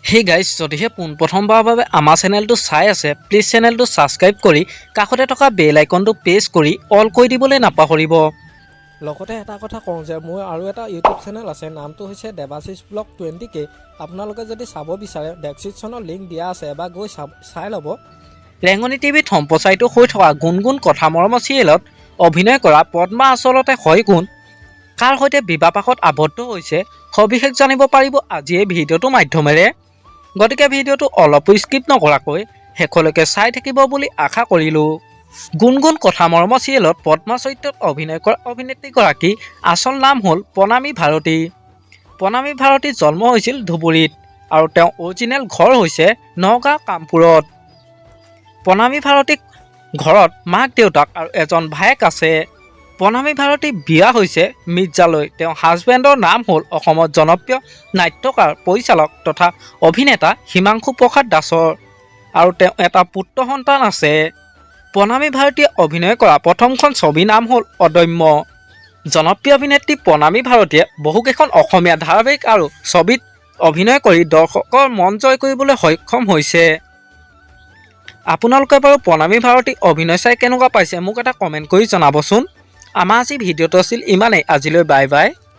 Hey guys, যদিহে পোনপ্ৰথমবাৰৰ বাবে আমাৰ চেনেলটো চাই আছে, প্লিজ চেনেলটো সাবস্ক্ৰাইব কৰি কাষতে থকা বেল আইকনটো প্ৰেছ কৰি অল কৰি দিবলৈ নাপাহৰিব। লগতে এটা কথা কওঁ যে মোৰ আৰু এটা ইউটিউব চেনেল আছে, নামটো হৈছে দেৱাশিষ ব্লগ 20K। আপোনালোকে যদি চাব বিচাৰে ডেছক্ৰিপশ্যনৰ লিংক দিয়া আছে, এবাৰ গৈ চাই ল'ব। ৰেঙনি টিভিত সম্প্ৰচাৰিত হৈ থকা গুণগুণ কথা মৰমৰ চিৰিয়েলত অভিনয় কৰা পদ্মা আচলতে হয় কোন, কাৰ সৈতে বিবাহপাশত আবদ্ধ হৈছে, সবিশেষ জানিব পাৰিব আজি এই ভিডিঅ'টোৰ মাধ্যমেৰে। গতিকে ভিডিঅ'টো অলপো স্কিপ নকৰাকৈ শেষলৈকে চাই থাকিব বুলি আশা কৰিলোঁ। গুণগুণ কথা মৰমৰ চিৰিয়েলত পদ্মা চৰিত্ৰত অভিনয় কৰা অভিনেত্ৰীগৰাকী আচল নাম হ'ল প্ৰণামী ভাৰতী। প্ৰণামী ভাৰতীৰ জন্ম হৈছিল ধুবুৰীত আৰু তেওঁ অৰিজিনেল ঘৰ হৈছে নগাঁও কামপুৰত। প্ৰণামী ভাৰতীক ঘৰত মাক দেউতাক আৰু এজন ভায়েক আছে। প্ৰণামী ভাৰতী বিয়া হৈছে মিৰ্জালৈ। তেওঁৰ হাজবেণ্ডৰ নাম হ'ল অসমত জনপ্ৰিয় নাট্যকাৰ, পৰিচালক তথা অভিনেতা হিমাংশু প্ৰসাদ দাসৰ আৰু তেওঁ এটা পুত্ৰ সন্তান আছে। প্ৰণামী ভাৰতীয়ে অভিনয় কৰা প্ৰথমখন ছবিৰ নাম হ'ল অদম্য। জনপ্ৰিয় অভিনেত্ৰী প্ৰণামী ভাৰতীয়ে বহুকেইখন অসমীয়া ধাৰাবাহিক আৰু ছবিত অভিনয় কৰি দৰ্শকৰ মন জয় কৰিবলৈ সক্ষম হৈছে। আপোনালোকে বাৰু প্ৰণামী ভাৰতী অভিনয় চাই কেনেকুৱা পাইছে মোক এটা কমেণ্ট কৰি জনাবচোন। আমাৰ আজি ভিডিঅ'টো আছিল ইমানেই। আজিলৈ বাই বাই।